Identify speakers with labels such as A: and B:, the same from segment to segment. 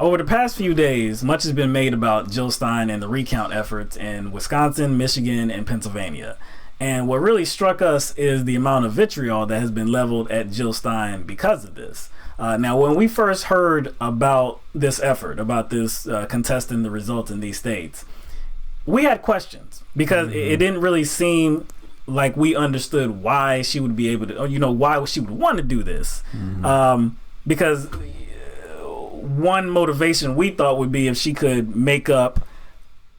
A: Over the past few days, much has been made about Jill Stein and the recount efforts in Wisconsin, Michigan, and Pennsylvania. And what really struck us is the amount of vitriol that has been leveled at Jill Stein because of this. Now, when we first heard about this effort, about this contesting the results in these states, we had questions because it didn't really seem like we understood why she would be able to, or, why she would want to do this. Because one motivation we thought would be if she could make up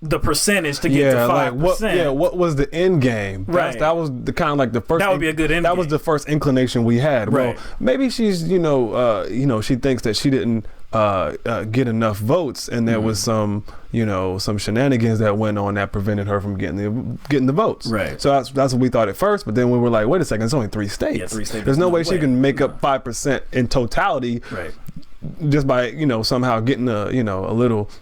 A: the percentage to get to 5%.
B: What was the end game?
A: Right.
B: That was the kind of like the first.
A: That would be a good end
B: That
A: game.
B: was the first inclination we had.
A: Right.
B: Well, maybe she's, she thinks that she didn't get enough votes, and there was some shenanigans that went on that prevented her from getting the votes.
A: Right.
B: So that's what we thought at first, but then we were like, wait a second, it's only 3 states.
A: Yeah, 3 states.
B: There's no way she can make up 5% in totality.
A: Right.
B: Just by somehow getting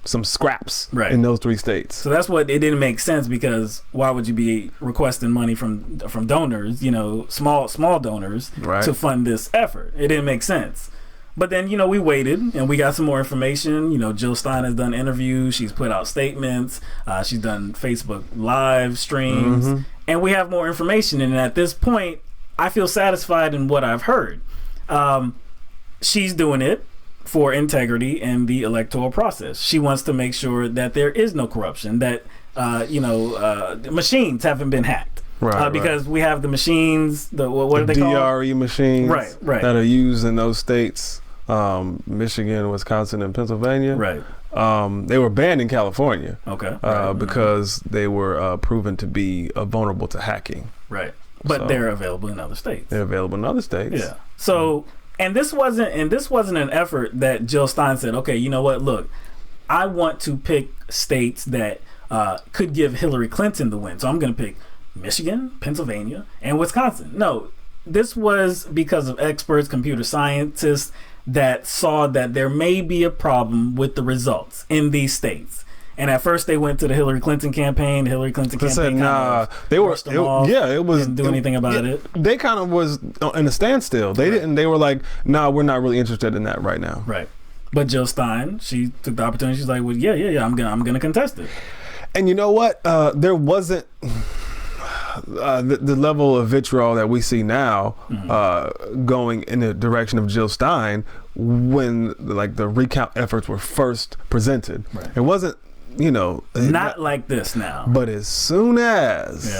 B: some scraps in those 3 states.
A: So that's what it didn't make sense, because why would you be requesting money from donors, small donors, to fund this effort? It didn't make sense. But then we waited and we got some more information. Jill Stein has done interviews, she's put out statements, she's done Facebook live streams, and we have more information. And at this point, I feel satisfied in what I've heard. She's doing it for integrity in the electoral process. She wants to make sure that there is no corruption, that machines haven't been hacked. Because we have the machines, what are they called?
B: DRE machines,
A: right,
B: that are used in those states, Michigan, Wisconsin, and Pennsylvania.
A: Right.
B: They were banned in California.
A: Okay.
B: Because they were proven to be vulnerable to hacking.
A: Right. But they're available in other states.
B: They're available in other states.
A: Yeah. So. And this wasn't an effort that Jill Stein said, okay, you know what, look, I want to pick states that could give Hillary Clinton the win. So I'm going to pick Michigan, Pennsylvania, and Wisconsin. No, this was because of experts, computer scientists that saw that there may be a problem with the results in these states. And at first they went to the Hillary Clinton campaign. The Hillary Clinton campaign
B: said, nah,
A: they were didn't do anything about it.
B: They kind of was in a standstill. They didn't. They were like, nah, we're not really interested in that right now.
A: Right. But Jill Stein, she took the opportunity. She's like, well, yeah, I'm gonna contest it.
B: And you know what? There wasn't the level of vitriol that we see now going in the direction of Jill Stein when the recount efforts were first presented. Right. It wasn't.
A: Not like this now.
B: But as soon as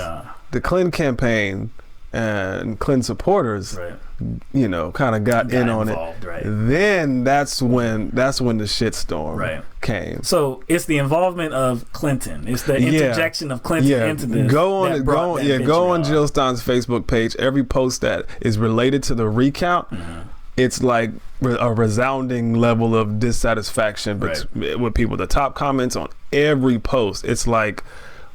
B: the Clinton campaign and Clinton supporters, kind of got in on
A: involved,
B: it, then that's when the shitstorm came.
A: So it's the involvement of Clinton. It's the interjection of Clinton into this.
B: Go on Jill Stein's Facebook page. Every post that is related to the recount, it's like a resounding level of dissatisfaction with people. The top comments on every post, it's like,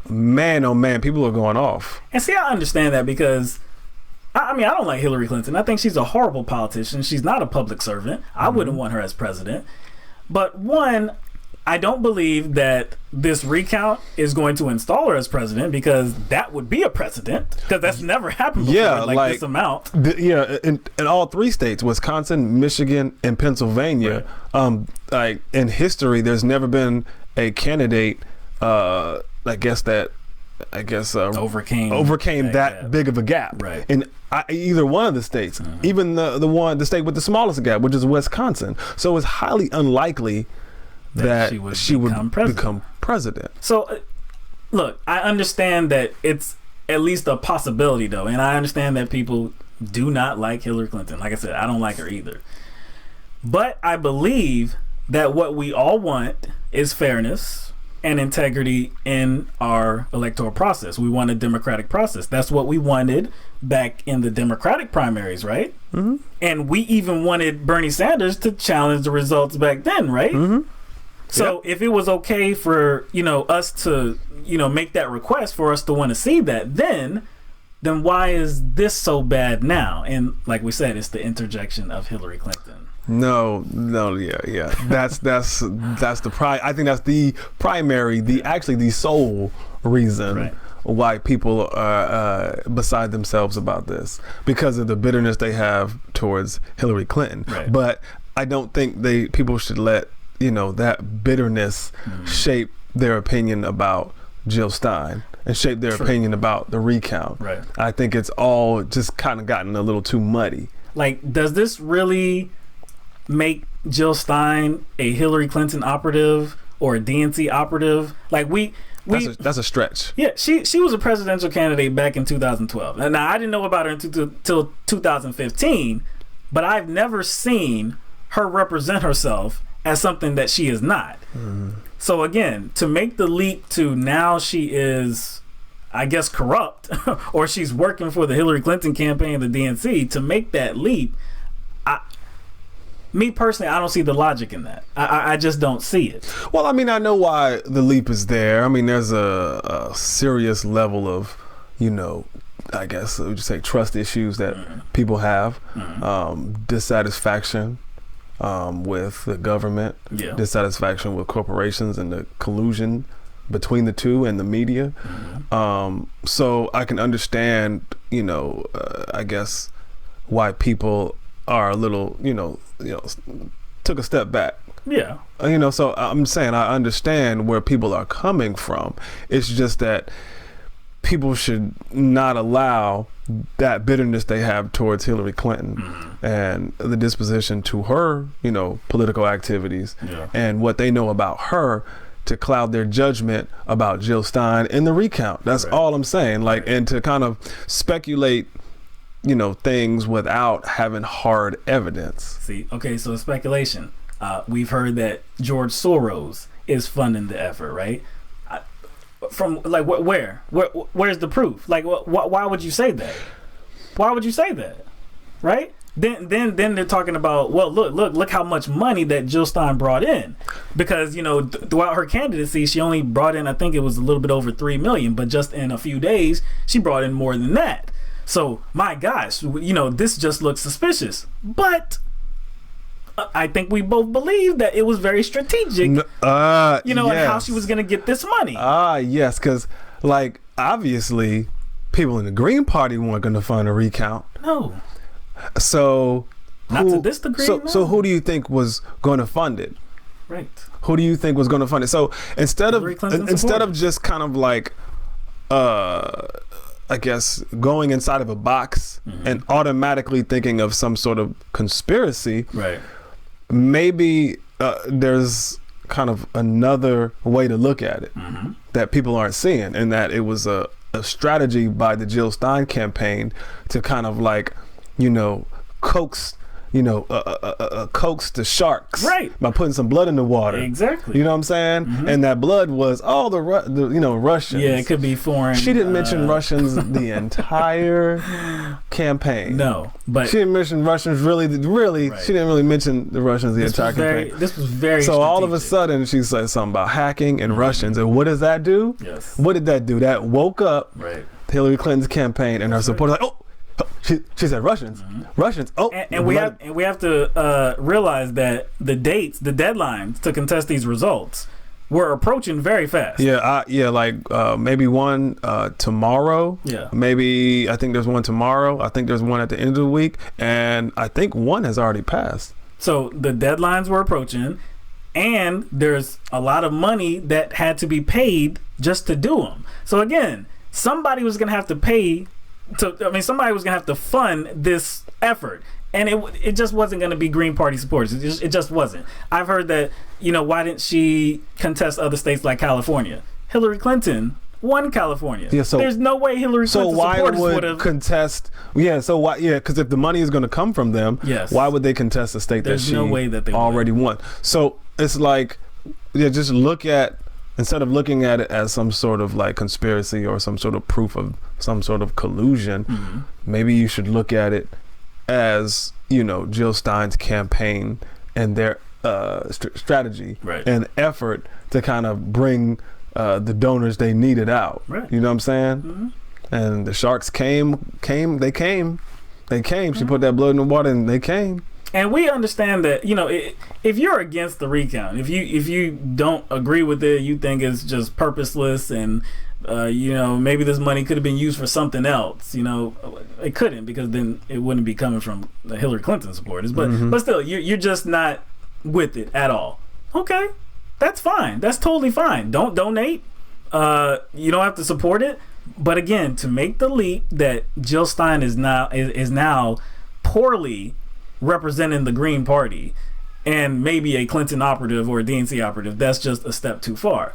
B: man, oh man, people are going off.
A: And see, I understand that, because I don't like Hillary Clinton. I think she's a horrible politician. She's not a public servant. I wouldn't want her as president. But one, I don't believe that this recount is going to install her as president, because that would be a precedent, because that's never happened before, this amount.
B: In all 3 states, Wisconsin, Michigan, and Pennsylvania, in history, there's never been a candidate, overcame that big of a gap.
A: Right.
B: In either one of the states, even the state with the smallest gap, which is Wisconsin. So it's highly unlikely that she would become president.
A: So, look, I understand that it's at least a possibility, though, and I understand that people do not like Hillary Clinton. Like I said, I don't like her either. But I believe that what we all want is fairness and integrity in our electoral process. We want a democratic process. That's what we wanted back in the Democratic primaries, right? And we even wanted Bernie Sanders to challenge the results back then, right? So if it was okay for us to make that request, for us to want to see that, then why is this so bad now? And like we said, it's the interjection of Hillary Clinton.
B: No, yeah. That's I think that's the primary, the sole reason why people are beside themselves about this, because of the bitterness they have towards Hillary Clinton. But I don't think people should let that bitterness shape their opinion about Jill Stein and shape their opinion about the recount.
A: Right.
B: I think it's all just kind of gotten a little too muddy.
A: Like, does this really make Jill Stein a Hillary Clinton operative or a DNC operative? Like, that's a stretch. Yeah, she was a presidential candidate back in 2012. And now I didn't know about her until 2015, but I've never seen her represent herself as something that she is not. So again, to make the leap to now she is, I guess, corrupt, or she's working for the Hillary Clinton campaign, the DNC, to make that leap, me personally, I don't see the logic in that. I just don't see it.
B: Well, I mean, I know why the leap is there. I mean, there's a serious level of, I guess, would you say, trust issues that people have, dissatisfaction with the government, dissatisfaction with corporations and the collusion between the two and the media. So I can understand, I guess, why people are a little, took a step back.
A: Yeah.
B: So I'm saying I understand where people are coming from. It's just that people should not allow that bitterness they have towards Hillary Clinton and the disposition to her, political activities and what they know about her to cloud their judgment about Jill Stein in the recount. That's all I'm saying. Like, and to kind of speculate, things without having hard evidence.
A: See, okay, so speculation. We've heard that George Soros is funding the effort, right? From like where's the proof? Like, why would you say that? Why would you say that? Right? Then they're talking about, well, look how much money that Jill Stein brought in, because throughout her candidacy she only brought in, I think it was a little bit over $3 million, but just in a few days she brought in more than that. So my gosh, this just looks suspicious. But I think we both believe that it was very strategic, and how she was going to get this money.
B: Yes, because like obviously people in the Green Party weren't going to fund a recount.
A: No.
B: So
A: not to this degree.
B: So who do you think was going to fund it?
A: Right.
B: Who do you think was going to fund it? So instead of just kind of like, I guess, going inside of a box and automatically thinking of some sort of conspiracy,
A: right?
B: Maybe there's kind of another way to look at it that people aren't seeing, and that it was a strategy by the Jill Stein campaign to kind of like, coax coax the sharks,
A: right,
B: by putting some blood in the water.
A: Exactly.
B: You know what I'm saying? And that blood was all the Russians.
A: Yeah, it could be foreign.
B: She didn't mention Russians the entire campaign.
A: No, but
B: she didn't mention Russians really. Right. She didn't really mention the Russians the entire campaign.
A: This was very
B: so
A: strategic.
B: All of a sudden she said something about hacking and Russians, and what does that do?
A: Yes.
B: What did that do? That woke up Hillary Clinton's campaign and her supporters. Like, she said Russians. Russians. Oh,
A: and we have to realize that the deadlines to contest these results were approaching very fast.
B: Maybe one tomorrow. Yeah. Maybe I think there's one tomorrow. I think there's one at the end of the week, and I think one has already passed.
A: So the deadlines were approaching, and there's a lot of money that had to be paid just to do them. So again, somebody was going to have to pay. Somebody was gonna have to fund this effort, and it just wasn't gonna be Green Party supporters. It just wasn't. I've heard that, why didn't she contest other states like California? Hillary Clinton won California. Yeah, so there's no way Hillary Clinton supporters would have
B: contest. Yeah, so why? Yeah, because if the money is gonna come from them, why would they contest a state that she already won? So it's like, just look at. Instead of looking at it as some sort of like conspiracy or some sort of proof of some sort of collusion, maybe you should look at it as, Jill Stein's campaign and their strategy and effort to kind of bring the donors they needed out. Right. You know what I'm saying? And the sharks came. She put that blood in the water and they came.
A: And we understand that, if you're against the recount, if you don't agree with it, you think it's just purposeless, and maybe this money could have been used for something else. It couldn't, because then it wouldn't be coming from the Hillary Clinton supporters. But still, you're just not with it at all. Okay, that's fine. That's totally fine. Don't donate. You don't have to support it. But again, to make the leap that Jill Stein is now poorly representing the Green Party and maybe a Clinton operative or a DNC operative, that's just a step too far.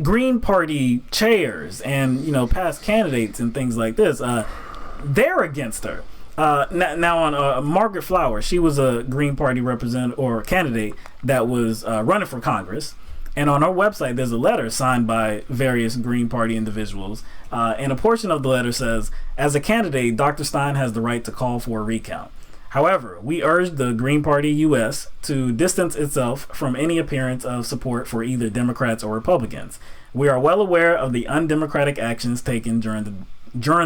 A: Green Party chairs and past candidates and things like this, they're against her. Now on Margaret Flower, she was a Green Party representative or candidate that was running for Congress. And on our website, there's a letter signed by various Green Party individuals. And a portion of the letter says, as a candidate, Dr. Stein has the right to call for a recount. However, we urge the Green Party U.S. to distance itself from any appearance of support for either Democrats or Republicans. We are well aware of the undemocratic actions taken during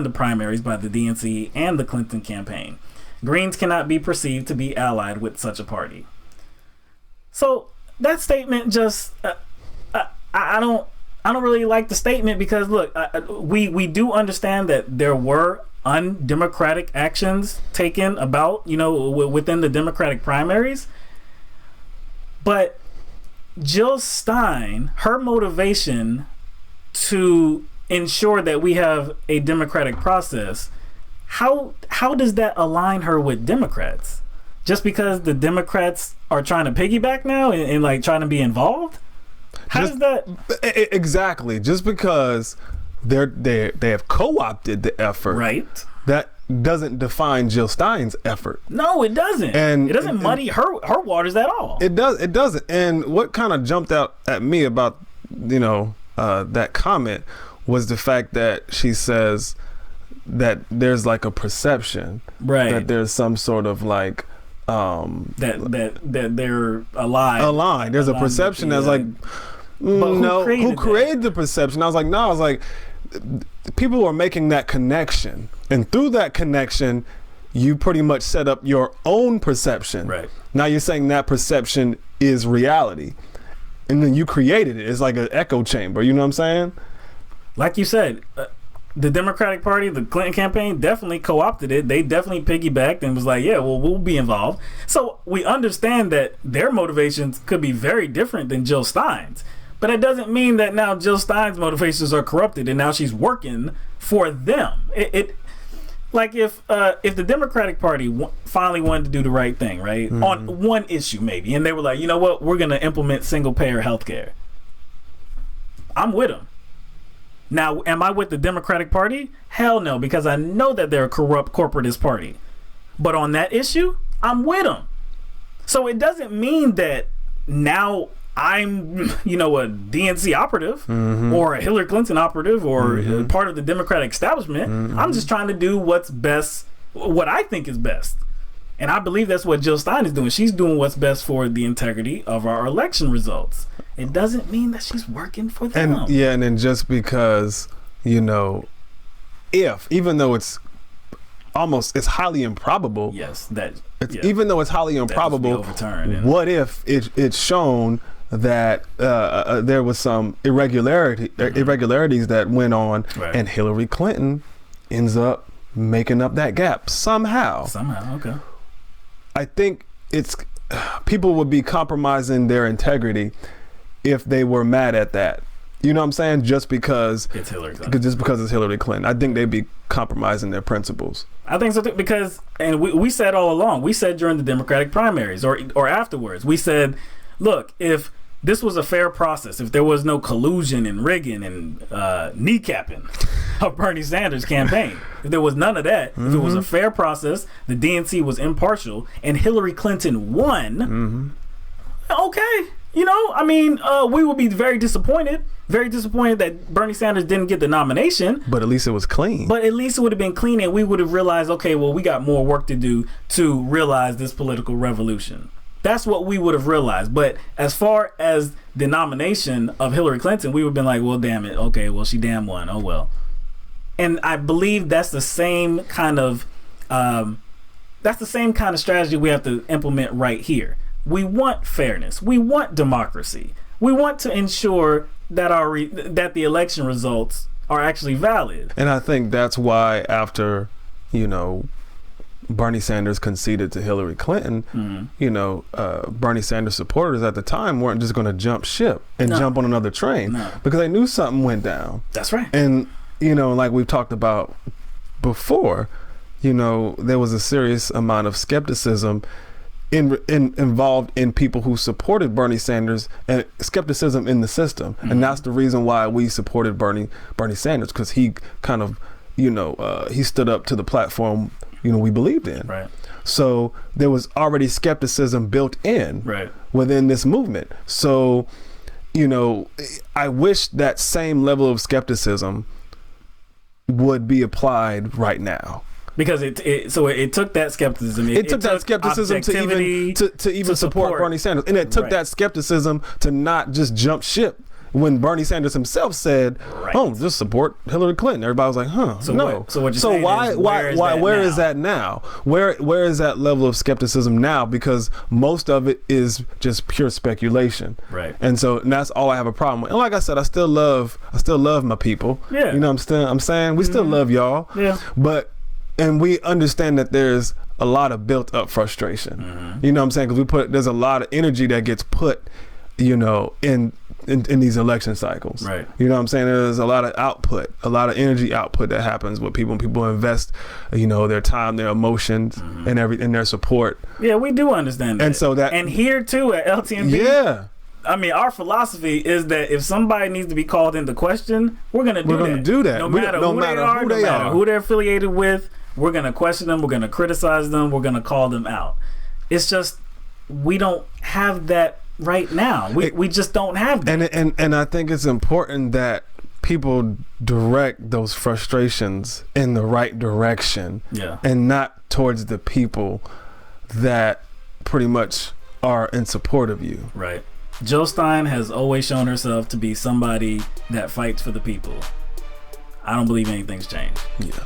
A: the primaries by the DNC and the Clinton campaign. Greens cannot be perceived to be allied with such a party. So that statement just, I don't really like the statement because look, we do understand that there were undemocratic actions taken about, within the Democratic primaries. But Jill Stein, her motivation to ensure that we have a democratic process, how does that align her with Democrats? Just because the Democrats are trying to piggyback now and like trying to be involved? Does that
B: exactly? Just because they have co-opted the effort,
A: right?
B: That doesn't define Jill Stein's effort.
A: No, it doesn't. And it doesn't muddy her waters at all.
B: It doesn't. And what kind of jumped out at me about that comment was the fact that she says that there's like a perception,
A: right?
B: That there's some sort of like
A: that they're aligned.
B: There's a perception that's like, who created the perception? I was like, people are making that connection, and through that connection, you pretty much set up your own perception.
A: Right.
B: Now you're saying that perception is reality, and then you created it. It's like an echo chamber. You know what I'm saying?
A: Like you said. The Democratic Party, the Clinton campaign, definitely co-opted it. They definitely piggybacked and was like, yeah, well, we'll be involved. So we understand that their motivations could be very different than Jill Stein's. But it doesn't mean that now Jill Stein's motivations are corrupted and now she's working for them. Like if the Democratic Party finally wanted to do the right thing, right, on one issue maybe, and they were like, you know what, we're going to implement single-payer health care. I'm with them. Now, am I with the Democratic Party? Hell no, because I know that they're a corrupt corporatist party. But on that issue, I'm with them. So it doesn't mean that now I'm, a DNC operative or a Hillary Clinton operative or part of the Democratic establishment. I'm just trying to do what's best, what I think is best. And I believe that's what Jill Stein is doing. She's doing what's best for the integrity of our election results. It doesn't mean that she's working for them.
B: And then just because, even though it's highly improbable.
A: Yes,
B: even though it's highly improbable, what if it's shown that there was some irregularities that went on, right, and Hillary Clinton ends up making up that gap somehow.
A: Okay.
B: I think people would be compromising their integrity if they were mad at that. You know what I'm saying? Just because
A: it's Hillary Clinton.
B: Just because it's Hillary Clinton. I think they'd be compromising their principles.
A: I think so too, because, and we said all along, we said during the Democratic primaries or afterwards, we said, look, if this was a fair process, if there was no collusion and rigging and kneecapping of Bernie Sanders' campaign, if there was none of that, if it was a fair process, the DNC was impartial, and Hillary Clinton won, okay. We would be very disappointed that Bernie Sanders didn't get the nomination.
B: But at least it was clean.
A: But at least it would have been clean, and we would have realized, okay, well, we got more work to do to realize this political revolution. That's what we would have realized. But as far as the nomination of Hillary Clinton, we would have been like, well, damn it. Okay, well, she damn won. Oh, well. And I believe that's the same kind of strategy we have to implement right here. We want fairness. We want democracy. We want to ensure that that the election results are actually valid.
B: And I think that's why after, Bernie Sanders conceded to Hillary Clinton, Bernie Sanders supporters at the time weren't just going to jump ship and jump on another train because they knew something went down.
A: That's right.
B: And, like we've talked about before, there was a serious amount of skepticism involved in people who supported Bernie Sanders and skepticism in the system. And that's the reason why we supported Bernie Sanders, because he kind of, he stood up to the platform we believed in.
A: Right.
B: So there was already skepticism built in within this movement. So, I wish that same level of skepticism would be applied right now.
A: Because it took that skepticism.
B: It took that skepticism to even support Bernie Sanders. And it took that skepticism to not just jump ship. When Bernie Sanders himself said, just support Hillary Clinton. Everybody was like, no. Where is that now? Where is that level of skepticism now? Because most of it is just pure speculation.
A: Right.
B: And that's all I have a problem with. And like I said, I still love my people. Yeah. I'm saying we still love y'all. Yeah. And we understand that there's a lot of built up frustration. Mm-hmm. You know what I'm saying? Because there's a lot of energy that gets put, in these election cycles. Right. You know what I'm saying? There's a lot of output, a lot of energy output that happens with people. People invest, their time, their emotions, and their support.
A: Yeah, we do understand that. And here too at LTNB. Yeah. I mean, our philosophy is that if somebody needs to be called into question, we're going to do that. No matter who they are, who they're affiliated with, we're going to question them. We're going to criticize them. We're going to call them out. It's just, we don't have that right now. We just don't have that.
B: And I think it's important that people direct those frustrations in the right direction. Yeah. And not towards the people that pretty much are in support of you.
A: Right. Jill Stein has always shown herself to be somebody that fights for the people. I don't believe anything's changed.
B: Yeah.